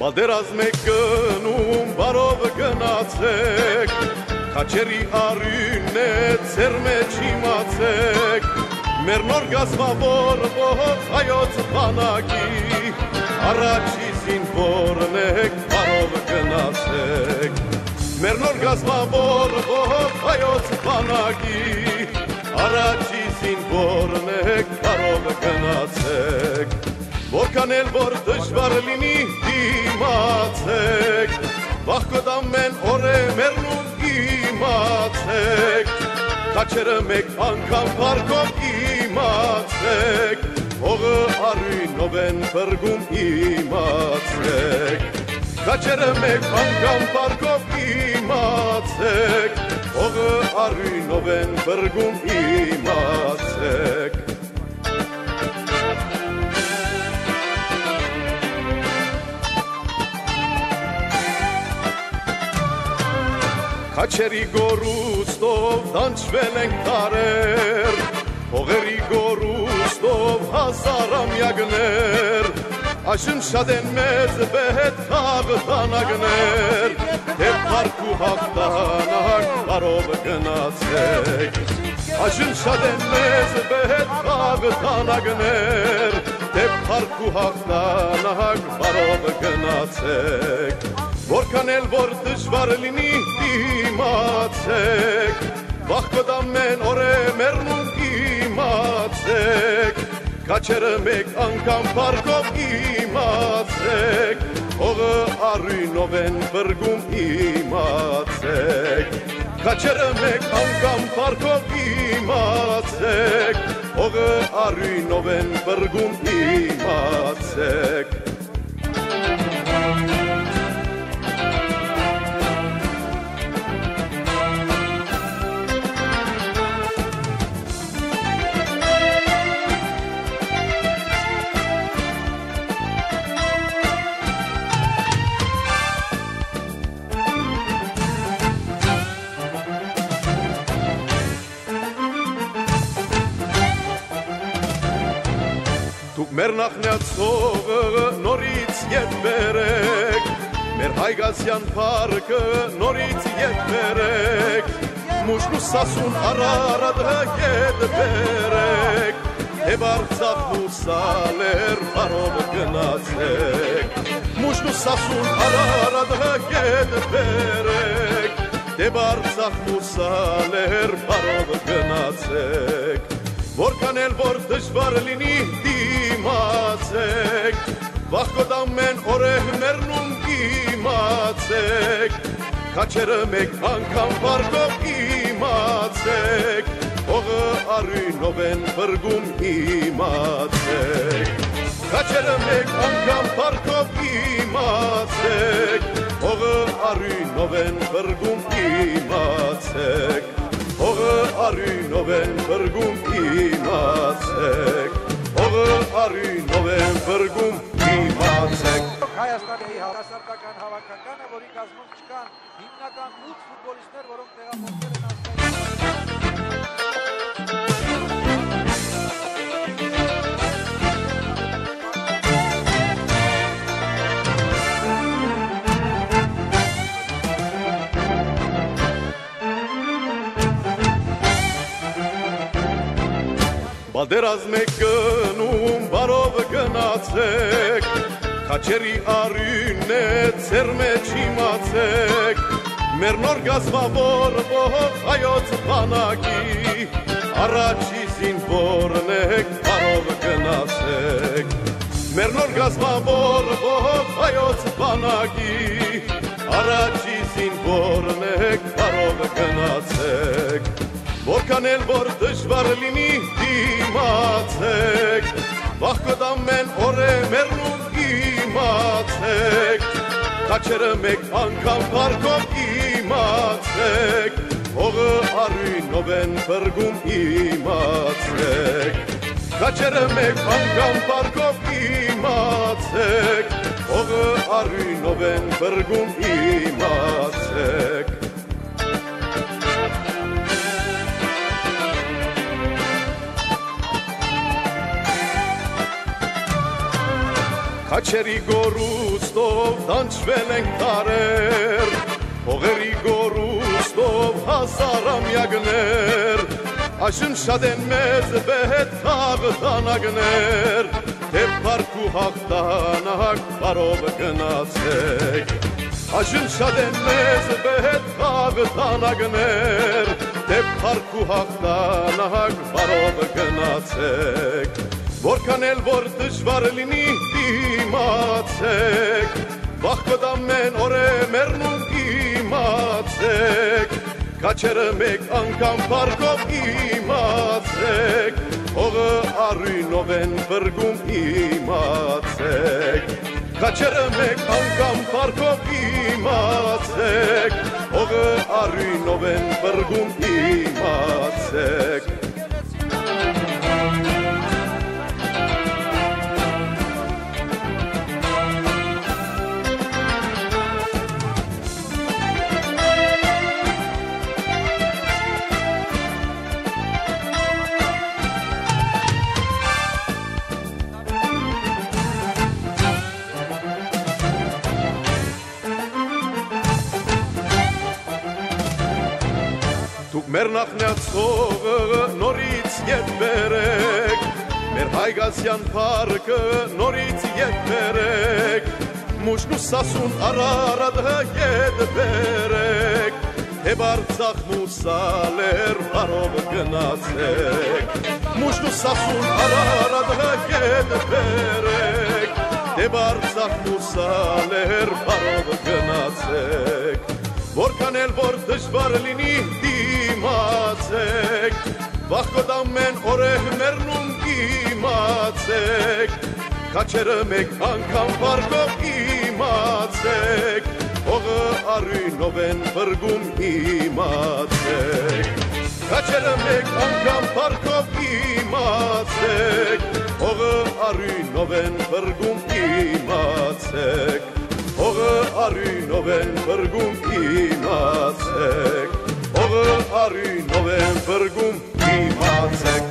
Պատերազմ եք գնում, բարով գնացեք, քաչերի արյունն է ձեր մեջ իմացեք, մեր նոր գազվավորվող հայոց բանակի առաջի զինվորն եք, բարով գնացեք, մեր նոր գազվավորվող հայոց բանակի առաջի զինվորն եք, բարով գնացեք, որքան էլ որ դժվար լինի դիմացեք, վաղկոտ ամեն օր է մեռնում իմացեք, քաչերը մեկ անգամ փառքով իմացեք, հողը արյունով են փրկում իմացեք, քաչերը մեկ անգամ փառքով իմացեք, հողը արյունով են փրկում իմացեք. Քաչերի գորուստով դանչվել ենք տարեր, հողերի գորուստով հազարամյակներ, այժմ շատ են մեզ վեհետ հաղթանակներ, թե փառք ու հաղթանակ բարով գնացեք, այժմ շատ են մեզ վեհետ հաղթանակներ, թե փառք ու հաղթանակ բարով գնացեք, որքան էլ որ դժվար լինի դիմացեք, վաղկոտ ամեն օր է մեռնում իմացեք, քաչերը մեկ անգամ փառքով իմացեք, հողը արյունով են փրկում իմացեք, քաչերը մեկ անգամ փառքով իմացեք, հողը արյունով են փրկում իմացեք. Մեր նախնյացողը նորից ետ բերեք, մեր Հայգազյան փառքը նորից ետ բերեք, մուշն ու սասուն Արարատը ետ բերեք, թեև Արցախ ու Սալեր բարով գնացեք, մուշն ու սասուն Արարատը ետ բերեք, թեև Արցախ ու Սալեր բարով գնացեք, որքան էլ որ դժվար լինի դիմացեք, վաղկոտ ամեն օր է մեռնում իմացեք, քաչերը մեկ անգամ փառքով իմացեք, հողը արյունով են փրկում իմացեք, քաչերը մեկ անգամ փառքով իմացեք, հողը արյունով են փրկում իմացեք, հողը արյունով են փրկում իմացեք, հողը արյունով են փրկում իմացեք. Հայաստանի հասարակական հավաքականը, որի կազմում չկան հիմնական 8 ֆուտբոլիստներ, որոնք տեղափոխվել են Պատերազմ եք գնում, բարով գնացեք, քաչերի արյունն է ձեր մեջ իմացեք, մեր նոր գազվավորվող հայոց բանակի առաջի զինվորն եք, բարով գնացեք, մեր նոր գազվավորվող հայոց բանակի առաջի զինվորն եք, բարով գնացեք, որքան էլ որ դժվար լինի դիմացեք, վաղկոտ ամեն օր է մեռնում իմացեք, քաչերը մեկ անգամ փառքով իմացեք, հողը արյունով են փրկում իմացեք, քաչերը մեկ անգամ փառքով իմացեք, հողը արյունով են փրկում իմացեք. Քաչերի գորուստով դանչվել ենք տարեր, հողերի գորուստով հազարամյակներ, այժմ շատ են մեզ վեհետ թաղդանակներ, թե փառք ու հաղթանակ բարով գնացեք, այժմ շատ են մեզ վեհետ թաղդանակներ, թե փառք ու հաղթանակ բարով գնացեք, որքան էլ որ դժվար լինի իմացեք, վախկոտ ամեն օր է մեռնում իմացեք, քաչերը մեկ անգամ փառքով իմացեք, հողը առույնով են բրգում իմացեք, քաչերը մեկ անգամ փառքով իմացեք, հողը առույնով են բրգում իմացեք, Դուք մեր նախնյացողը նորից ետ բերեք, մեր հայգազյան պարկը նորից ետ բերեք, մուշն ու սասուն Արարատը ետ բերեք, թե Արցախ մուսալեր բարով գնացեք, մուշն ու սասուն Արարատը ետ բերեք, թե Արցախ մուսալեր բարով գնացեք, որքան էլ որ դժվար լինի դիմացեք, վախկոտ ամեն օր է մեռնում իմացեք, քաչերը մեկ անգամ փառքով իմացեք, հողը առույնով են բրգում իմացեք, քաչերը մեկ անգամ փառքով իմացեք, հողը առույնով են բրգում իմացեք, հողը առույնով են բրգում իմացեք, հողը առույնով են բրգում իմացեք,